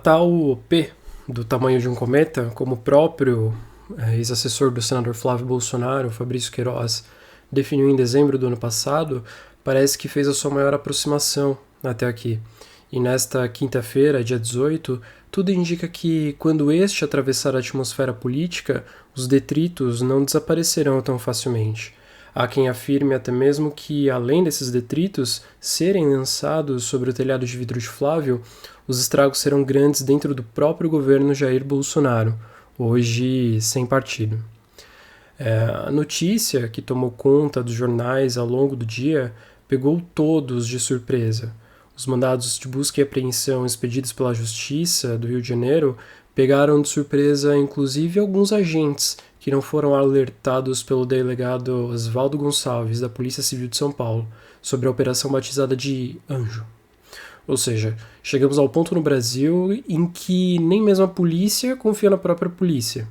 tal P do tamanho de um cometa, como o próprio ex-assessor do senador Flávio Bolsonaro, Fabrício Queiroz, definiu em dezembro do ano passado, parece que fez a sua maior aproximação até aqui. E nesta quinta-feira, dia 18, tudo indica que, quando este atravessar a atmosfera política, os detritos não desaparecerão tão facilmente. Há quem afirme até mesmo que, além desses detritos serem lançados sobre o telhado de vidro de Flávio, os estragos serão grandes dentro do próprio governo Jair Bolsonaro, hoje sem partido. A notícia que tomou conta dos jornais ao longo do dia pegou todos de surpresa. Os mandados de busca e apreensão expedidos pela Justiça do Rio de Janeiro pegaram de surpresa inclusive alguns agentes que não foram alertados pelo delegado Oswaldo Gonçalves, da Polícia Civil de São Paulo, sobre a operação batizada de Anjo. Ou seja, chegamos ao ponto no Brasil em que nem mesmo a polícia confia na própria polícia.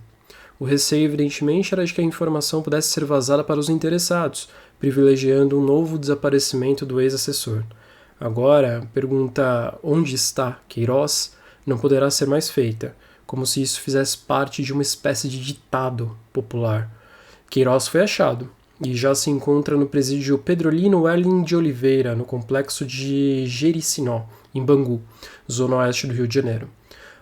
O receio, evidentemente, era de que a informação pudesse ser vazada para os interessados, privilegiando um novo desaparecimento do ex-assessor. Agora, a pergunta onde está Queiroz não poderá ser mais feita, como se isso fizesse parte de uma espécie de ditado popular. Queiroz foi achado e já se encontra no presídio Pedrolino Welling de Oliveira, no complexo de Jericinó, em Bangu, zona oeste do Rio de Janeiro.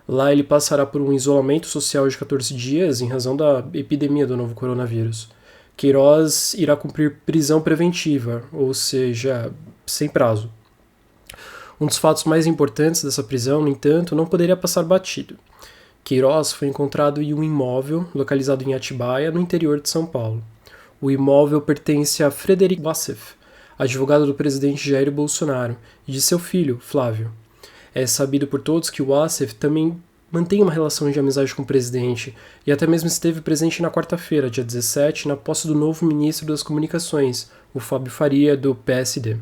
Lá ele passará por um isolamento social de 14 dias em razão da epidemia do novo coronavírus. Queiroz irá cumprir prisão preventiva, ou seja, sem prazo. Um dos fatos mais importantes dessa prisão, no entanto, não poderia passar batido. Queiroz foi encontrado em um imóvel localizado em Atibaia, no interior de São Paulo. O imóvel pertence a Frederic Wassef, advogado do presidente Jair Bolsonaro, e de seu filho, Flávio. É sabido por todos que o Wassef também mantém uma relação de amizade com o presidente e até mesmo esteve presente na quarta-feira, dia 17, na posse do novo ministro das Comunicações, o Fábio Faria, do PSD.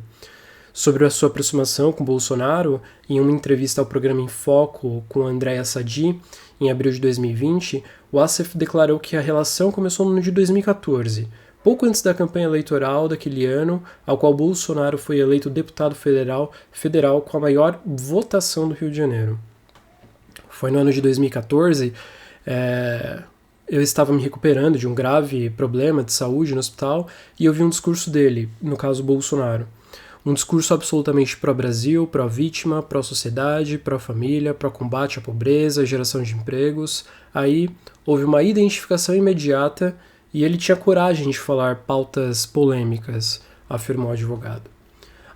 Sobre a sua aproximação com Bolsonaro, em uma entrevista ao programa Em Foco com Andréa Sadi, em abril de 2020, Wassef declarou que a relação começou no ano de 2014, pouco antes da campanha eleitoral daquele ano, ao qual Bolsonaro foi eleito deputado federal com a maior votação do Rio de Janeiro. Foi no ano de 2014, eu estava me recuperando de um grave problema de saúde no hospital e eu vi um discurso dele, no caso Bolsonaro. Um discurso absolutamente pró-Brasil, pró-vítima, pró-sociedade, pró-família, pró-combate à pobreza, geração de empregos. Aí houve uma identificação imediata e ele tinha coragem de falar pautas polêmicas, afirmou o advogado.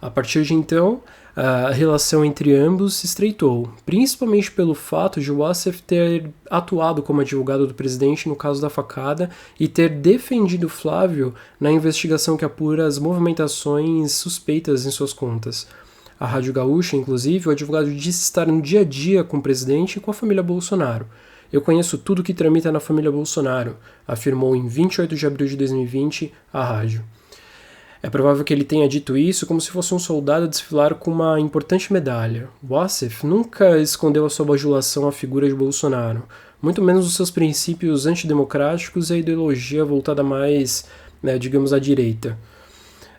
A partir de então, a relação entre ambos se estreitou, principalmente pelo fato de Wassef ter atuado como advogado do presidente no caso da facada e ter defendido Flávio na investigação que apura as movimentações suspeitas em suas contas. A Rádio Gaúcha, inclusive, o advogado disse estar no dia a dia com o presidente e com a família Bolsonaro. Eu conheço tudo que tramita na família Bolsonaro, afirmou em 28 de abril de 2020 à rádio. É provável que ele tenha dito isso como se fosse um soldado a desfilar com uma importante medalha. Wassef nunca escondeu a sua bajulação à figura de Bolsonaro, muito menos os seus princípios antidemocráticos e a ideologia voltada mais, digamos, à direita.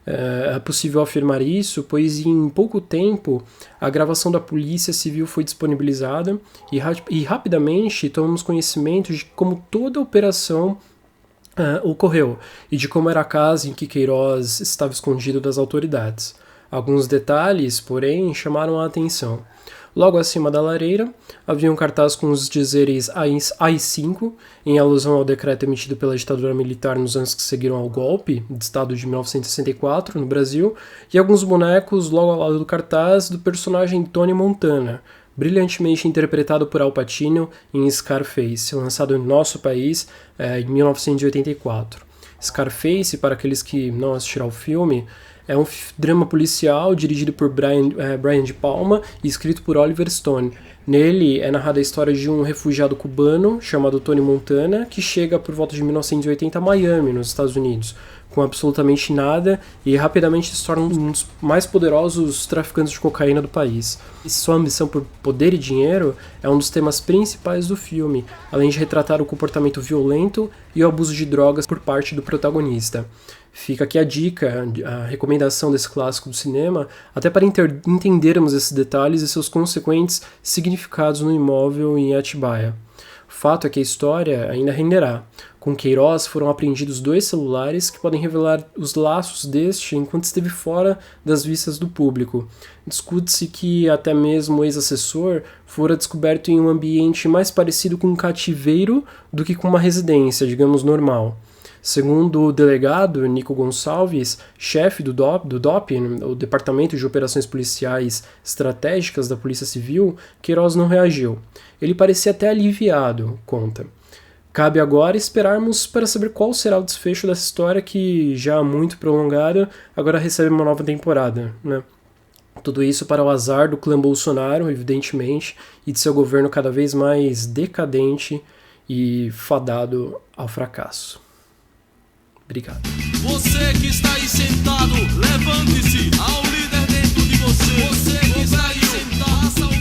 É possível afirmar isso, pois em pouco tempo a gravação da Polícia Civil foi disponibilizada e rapidamente tomamos conhecimento de como toda a operação ocorreu e de como era a casa em que Queiroz estava escondido das autoridades. Alguns detalhes, porém, chamaram a atenção. Logo acima da lareira, havia um cartaz com os dizeres AI-5, em alusão ao decreto emitido pela ditadura militar nos anos que seguiram ao golpe de Estado de 1964 no Brasil, e alguns bonecos logo ao lado do cartaz do personagem Tony Montana, brilhantemente interpretado por Al Pacino em Scarface, lançado em nosso país em 1984. Scarface, para aqueles que não assistiram ao filme, é um drama policial dirigido por Brian De Palma e escrito por Oliver Stone. Nele é narrada a história de um refugiado cubano chamado Tony Montana que chega por volta de 1980 a Miami, nos Estados Unidos, com absolutamente nada e rapidamente se torna um dos mais poderosos traficantes de cocaína do país. E sua ambição por poder e dinheiro é um dos temas principais do filme, além de retratar o comportamento violento e o abuso de drogas por parte do protagonista. Fica aqui a dica, a recomendação desse clássico do cinema, até para entendermos esses detalhes e seus consequentes significados no imóvel em Atibaia. O fato é que a história ainda renderá. Com Queiroz foram apreendidos 2 celulares que podem revelar os laços deste enquanto esteve fora das vistas do público. Discute-se que até mesmo o ex-assessor fora descoberto em um ambiente mais parecido com um cativeiro do que com uma residência, digamos, normal. Segundo o delegado Nico Gonçalves, chefe do DOP, o Departamento de Operações Policiais Estratégicas da Polícia Civil, Queiroz não reagiu. Ele parecia até aliviado, conta. Cabe agora esperarmos para saber qual será o desfecho dessa história que, já muito prolongada, agora recebe uma nova temporada, né? Tudo isso para o azar do clã Bolsonaro, evidentemente, e de seu governo cada vez mais decadente e fadado ao fracasso. Obrigado. Você que está aí sentado, levante-se ao líder dentro de você. Você que está aí sentado, faça o